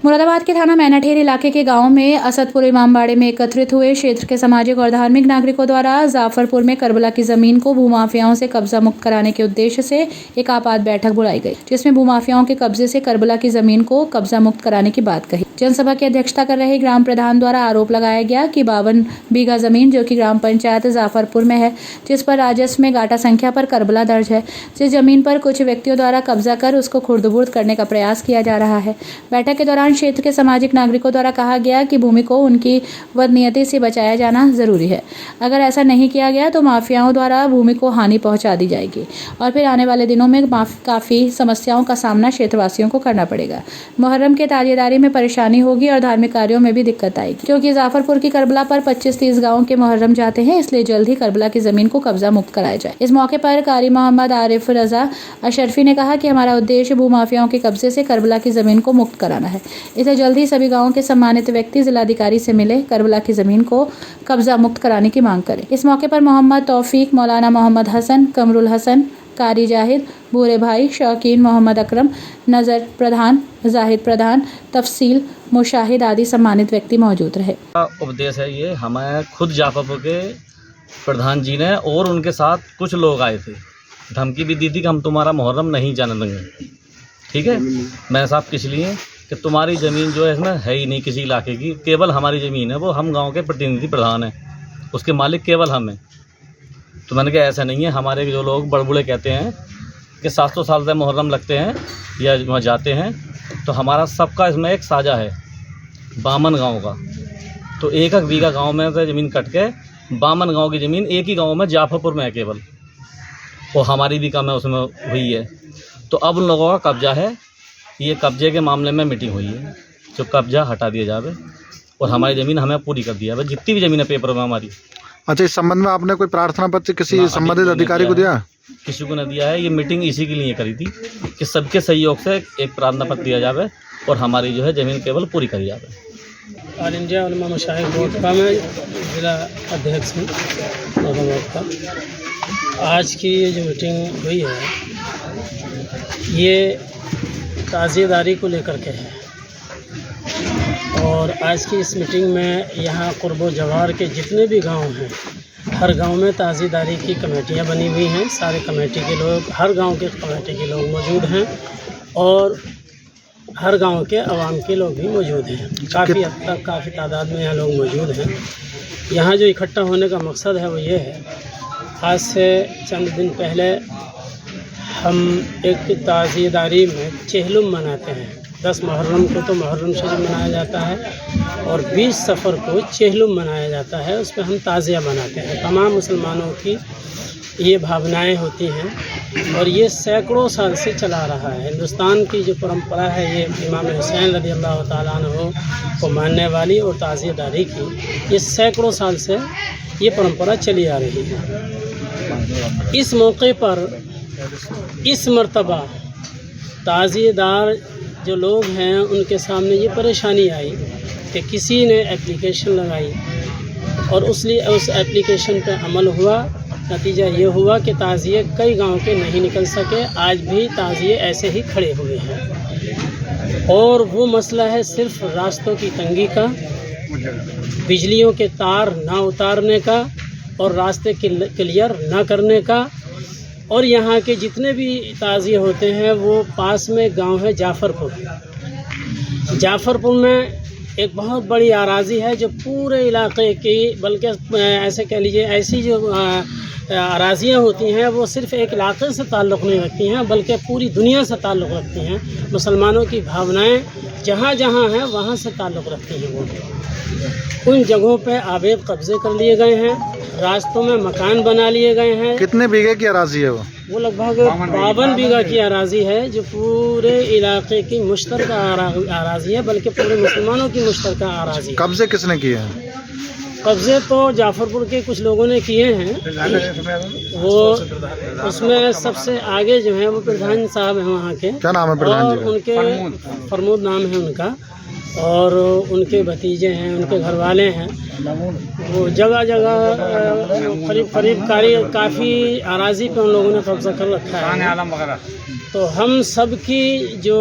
मुरादाबाद के थाना मैनाठेर इलाके के गांव में असदपुर इमामबाड़े में एकत्रित हुए क्षेत्र के सामाजिक और धार्मिक नागरिकों द्वारा जाफरपुर में करबला की जमीन को भूमाफियाओं से कब्जा मुक्त कराने के उद्देश्य से एक आपात बैठक बुलाई गई, जिसमें भूमाफियाओं के कब्जे से करबला की जमीन को कब्जा मुक्त कराने की बात कही। जनसभा की अध्यक्षता कर रहे ग्राम प्रधान द्वारा आरोप लगाया गया कि 52 बीघा जमीन जो कि ग्राम पंचायत जाफरपुर में है, जिस पर राजस्व में गाटा संख्या पर करबला दर्ज है, जिस जमीन पर कुछ व्यक्तियों द्वारा कब्जा कर उसको खुर्द-बुर्द करने का प्रयास किया जा रहा है। बैठक के दौरान क्षेत्र के सामाजिक नागरिकों द्वारा कहा गया कि भूमि को उनकी बदनीयती से बचाया जाना जरूरी है। अगर ऐसा नहीं किया गया तो माफियाओं द्वारा भूमि को हानि पहुंचा दी जाएगी और फिर आने वाले दिनों में काफी समस्याओं का सामना क्षेत्रवासियों को करना पड़ेगा। मुहर्रम के ताजियेदारी में परेशानी होगी और धार्मिक कार्यों में भी दिक्कत आएगी, क्योंकि जाफरपुर की करबला पर 25-30 गाँव के मुहर्रम जाते हैं, इसलिए जल्द ही करबला की जमीन को कब्जा मुक्त कराया जाए। इस मौके पर कारी मोहम्मद आरिफ रजा अशरफी ने कहा कि हमारा उद्देश्य भूमाफियाओं के कब्जे से करबला की जमीन को मुक्त कराना है, इसे जल्द ही सभी गांवों के सम्मानित व्यक्ति जिलाधिकारी से मिले करबला की जमीन को कब्जा मुक्त कराने की मांग करें। इस मौके पर मोहम्मद तौफीक, मौलाना मोहम्मद हसन, कमरुल हसन, कारी जाहिद, बूरे भाई, शौकीन, मोहम्मद अकरम, नजर प्रधान, जाहिद प्रधान, तफसील, मुशाहिद आदि सम्मानित व्यक्ति मौजूद रहे। उपदेश है ये हमें खुद जाफरपुर के प्रधान जी ने और उनके साथ कुछ लोग आए थे, धमकी भी दी थी कि हम तुम्हारा मुहर्रम नहीं जाने देंगे। ठीक है, मैंने साहब किस लिए कि तुम्हारी ज़मीन जो है इसमें है ही नहीं किसी इलाके की, केवल हमारी ज़मीन है, वो हम गांव के प्रतिनिधि प्रधान हैं, उसके मालिक केवल हम हैं। तो मैंने कहा ऐसा नहीं है, हमारे जो लोग बड़बूढ़े कहते हैं कि 700 साल से मुहर्रम लगते हैं या वहाँ जाते हैं, तो हमारा सबका इसमें एक साझा है 52 गाँव का। तो 1 बीघा गाँव में से ज़मीन कट के 52 गाँव की ज़मीन एक ही गाँव में जाफरपुर में है केवल, और हमारी भी कम है उसमें हुई है। तो अब उन लोगों का कब्जा है, ये कब्जे के मामले में मीटिंग हुई है, जो कब्जा हटा दिया जावे और हमारी ज़मीन हमें पूरी कर दिया जावे, जितनी भी ज़मीन है पेपर में हमारी। अच्छा, इस संबंध में आपने कोई प्रार्थना पत्र किसी संबंधित अधिकारी को दिया? किसी को न दिया है, ये मीटिंग इसी के लिए करी थी कि सबके सहयोग से एक प्रार्थना पत्र दिया जावे और हमारी जो है ज़मीन केवल पूरी करी जावे। ऑल इंडिया उलमा मशाइख बोर्ड का मैं जिला अध्यक्ष हूँ मुरादाबाद का। आज की ये जो मीटिंग हुई है, ये ताज़ियेदारी को लेकर के है, और आज की इस मीटिंग में यहाँ कुर्बो जवार के जितने भी गांव हैं, हर गांव में ताज़ियेदारी की कमेटियाँ बनी हुई हैं। सारे कमेटी के लोग, हर गांव के कमेटी के लोग मौजूद हैं और हर गांव के अवाम के लोग भी मौजूद हैं। काफ़ी हद तक काफ़ी तादाद में यहाँ लोग मौजूद हैं। यहाँ जो इकट्ठा होने का मकसद है वो ये है, आज से चंद दिन पहले हम एक ताज़ियेदारी में चेहलुम मनाते हैं। 10 मुहर्रम को तो मुहर्रम शरीफ मनाया जाता है और 20 सफ़र को चेहलुम मनाया जाता है, उस पर हम ताज़िया मनाते हैं। तमाम मुसलमानों की ये भावनाएं होती हैं और ये सैकड़ों साल से चला रहा है। हिंदुस्तान की जो परंपरा है, ये इमाम हुसैन रज़ियल्लाहु ताला अन्हु को मानने वाली और ताज़ियेदारी की, ये सैकड़ों साल से ये परंपरा चली आ रही है। इस मौके पर इस मर्तबा ताज़ियेदार जो लोग हैं उनके सामने ये परेशानी आई कि किसी ने एप्लीकेशन लगाई और उस एप्लीकेशन पर अमल हुआ। नतीजा ये हुआ कि ताज़िये कई गांव के नहीं निकल सके, आज भी ताज़िये ऐसे ही खड़े हुए हैं। और वो मसला है सिर्फ रास्तों की तंगी का, बिजलियों के तार ना उतारने का और रास्ते क्लियर ना करने का। और यहाँ के जितने भी ताज़िये होते हैं वो पास में गांव है जाफरपुर। जाफरपुर में एक बहुत बड़ी अराज़ी है जो पूरे इलाके की, बल्कि ऐसे कह लीजिए ऐसी जो अराज़ियाँ होती हैं वो सिर्फ़ एक इलाके से ताल्लुक़ नहीं रखती हैं, बल्कि पूरी दुनिया से ताल्लुक़ रखती हैं। मुसलमानों की भावनाएं जहाँ जहाँ हैं वहाँ से ताल्लुक़ रखती हैं। वो उन जगहों पे आबेद कब्ज़े कर लिए गए हैं, रास्तों में मकान बना लिए गए हैं। कितने बीघे की अराज़ी है वो? वो लगभग 52 बीघा की अराज़ी है, जो पूरे इलाके की मुश्तरका अराज़ी है, बल्कि पूरे मुसलमानों की मुश्तरका अराज़ी है। कब्ज़े किसने किए हैं? कब्ज़े तो जाफरपुर के कुछ लोगों ने किए हैं। वो उसमें सबसे आगे जो है वो प्रधान साहब हैं वहाँ के। क्या नाम है प्रधान जी? उनके फरमूद नाम है उनका, और उनके भतीजे हैं, उनके घर वाले हैं, वो जगह जगह करीब काफ़ी अराजी पे उन लोगों ने कब्जा कर रखा है। तो हम सब की जो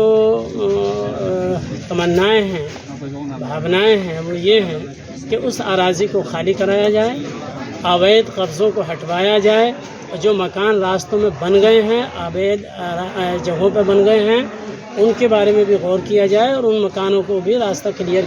तमन्नाएं हैं, भावनाएं हैं, वो ये हैं कि उस अराजी को खाली कराया जाए, अवैध कब्ज़ों को हटवाया जाए, और जो मकान रास्तों में बन गए हैं, अवैध जगहों पर बन गए हैं, उनके बारे में भी गौर किया जाए और उन मकानों को भी रास्ता क्लियर